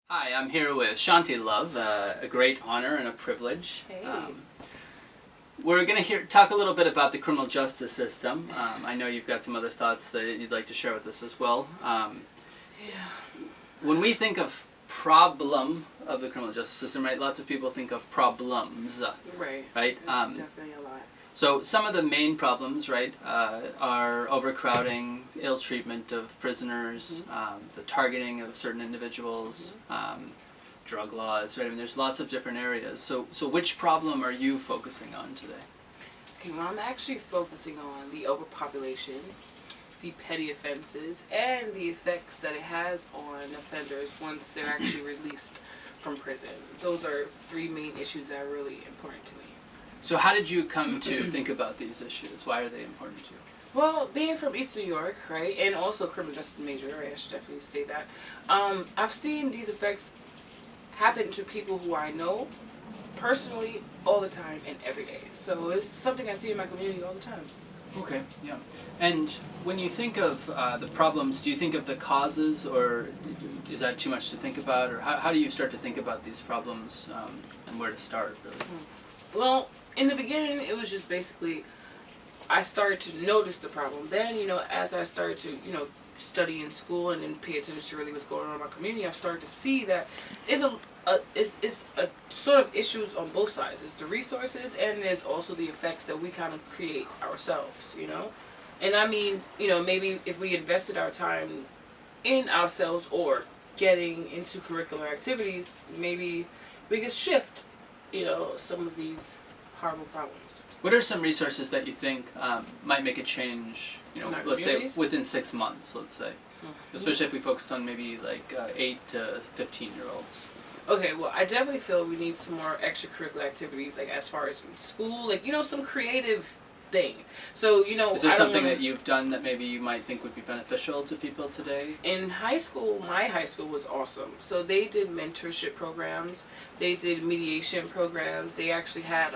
Hi, I'm here with ShontyLuv, a great honor and a privilege. Hey. We're going to talk a little bit about the criminal justice system. I know you've got some other thoughts that you'd like to share with us as well. When we think of problem of the criminal justice system, right, lots of people think of problems. Right. Right? There's definitely a lot. So some of the main problems, right, are overcrowding, ill treatment of prisoners, the targeting of certain individuals, drug laws, right? I mean, there's lots of different areas. So which problem are you focusing on today? Okay, well, I'm actually focusing on the overpopulation, the petty offenses, and the effects that it has on offenders once they're actually released from prison. Those are three main issues that are really important to me. So how did you come to think about these issues? Why are they important to you? Well, being from East New York, right, and also a criminal justice major, right, I should definitely say that, I've seen these effects happen to people who I know personally all the time and every day. So it's something I see in my community all the time. Okay, yeah. And when you think of the problems, do you think of the causes, or is that too much to think about? Or how do you start to think about these problems and where to start, really? Well, in the beginning, it was just basically, I started to notice the problem. Then, as I started to, study in school and then pay attention to really what's going on in my community, I've started to see that it's a sort of issues on both sides. It's the resources, and there's also the effects that we kind of create ourselves, And I mean, maybe if we invested our time in ourselves or getting into curricular activities, maybe we could shift, some of these horrible problems. What are some resources that you think might make a change, let's say within 6 months, let's say? Especially if we focus on maybe like 8 to 15-year-olds. Okay, well, I definitely feel we need some more extracurricular activities, like as far as in school, like, some creative thing. So, Is there something that you've done that maybe you might think would be beneficial to people today? In high school, my high school was awesome. So they did mentorship programs. They did mediation programs. They actually had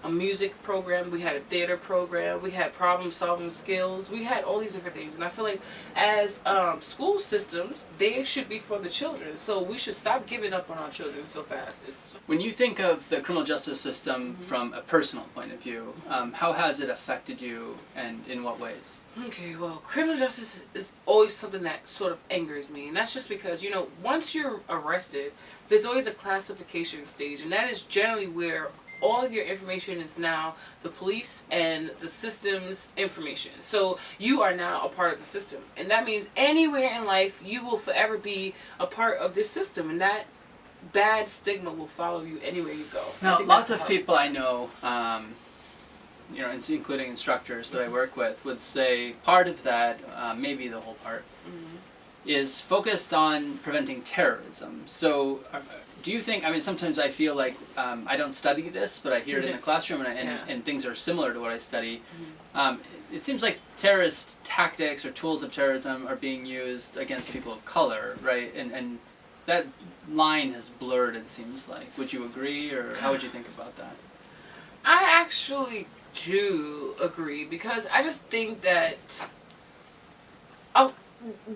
a music program. We had a theater program. We had problem-solving skills. We had all these different things. And I feel like as school systems, they should be for the children. So we should stop giving up on our children so fast. When you think of the criminal justice system from a personal point of view, how has it affected you, and in what ways? Okay, well, criminal justice is always something that sort of angers me, and that's just because, once you're arrested, there's always a classification stage, and that is generally where all of your information is now the police and the system's information. So you are now a part of the system, and that means anywhere in life you will forever be a part of this system, and that bad stigma will follow you anywhere you go. Now, lots of people I know, including instructors that I work with, would say part of that, maybe the whole part, is focused on preventing terrorism. So do you think, sometimes I feel like I don't study this, but I hear it in the classroom, and things are similar to what I study. It seems like terrorist tactics or tools of terrorism are being used against people of color, right? And that line has blurred, it seems like. Would you agree, or how would you think about that? I actually do agree, because I just think that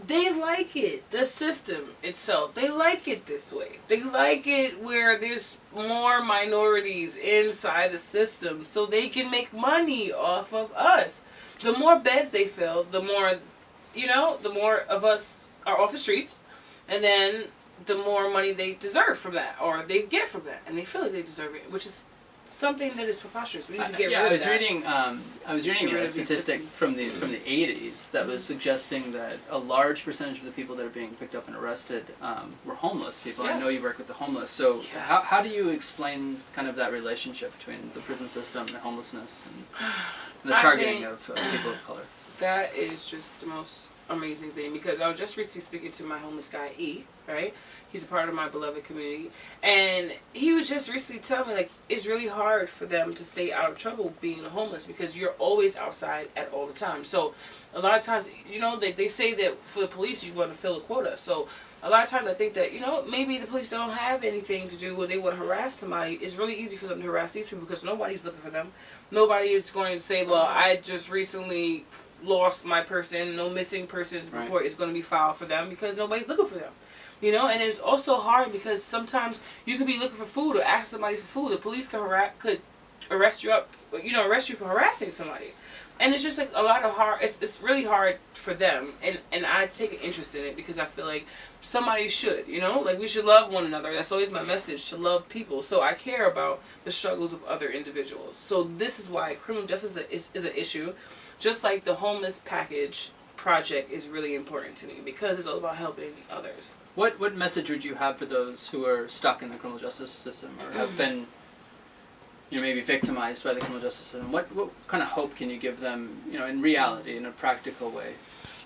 they like it, the system itself. They like it this way. They like it where there's more minorities inside the system so they can make money off of us. The more beds they fill, the more, the more of us are off the streets, and then the more money they deserve from that, or they get from that, and they feel like they deserve it, which is something that is preposterous. We need to get rid of that. I was reading a statistic from the 80s that was suggesting that a large percentage of the people that are being picked up and arrested were homeless people. Yeah. I know you work with the homeless, so Yes. how do you explain kind of that relationship between the prison system and homelessness and the targeting of people of color? That is just the most amazing thing, because I was just recently speaking to my homeless guy, E, right? He's a part of my beloved community, and he was just recently telling me, like, it's really hard for them to stay out of trouble being homeless, because you're always outside at all the time. So a lot of times, they say that for the police you want to fill a quota. So a lot of times I think that, maybe the police don't have anything to do when they want to harass somebody. It's really easy for them to harass these people because nobody's looking for them. Nobody is going to say, well, I just recently lost my person, no missing persons report is going to be filed for them, because nobody's looking for them. You know, and it's also hard because sometimes you could be looking for food or ask somebody for food. The police could arrest you for harassing somebody. And it's just like a lot of hard, it's really hard for them. And I take an interest in it because I feel like somebody should, you know, like we should love one another. That's always my message, to love people. So I care about the struggles of other individuals. So this is why criminal justice is an issue. Just like the homeless package project is really important to me because it's all about helping others. What message would you have for those who are stuck in the criminal justice system or have been, you know, maybe victimized by the criminal justice system? What kind of hope can you give them, you know, in reality, in a practical way?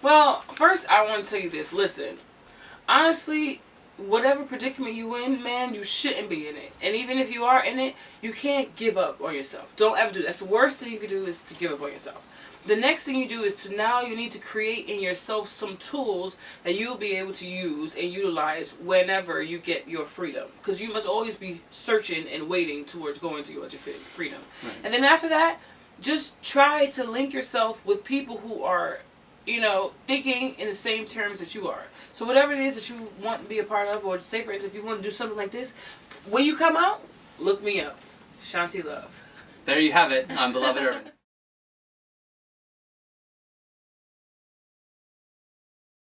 Well, first I want to tell you this. Listen, honestly, whatever predicament you in, man, you shouldn't be in it. And even if you are in it, you can't give up on yourself. Don't ever do that. That's the worst thing you can do, is to give up on yourself. The next thing you do is you need to create in yourself some tools that you'll be able to use and utilize whenever you get your freedom. Because you must always be searching and waiting towards going to your freedom. Right. And then after that, just try to link yourself with people who are, you know, thinking in the same terms that you are. So whatever it is that you want to be a part of, or say for instance, if you want to do something like this, when you come out, look me up. ShontyLuv. There you have it. I'm Beloved Urban.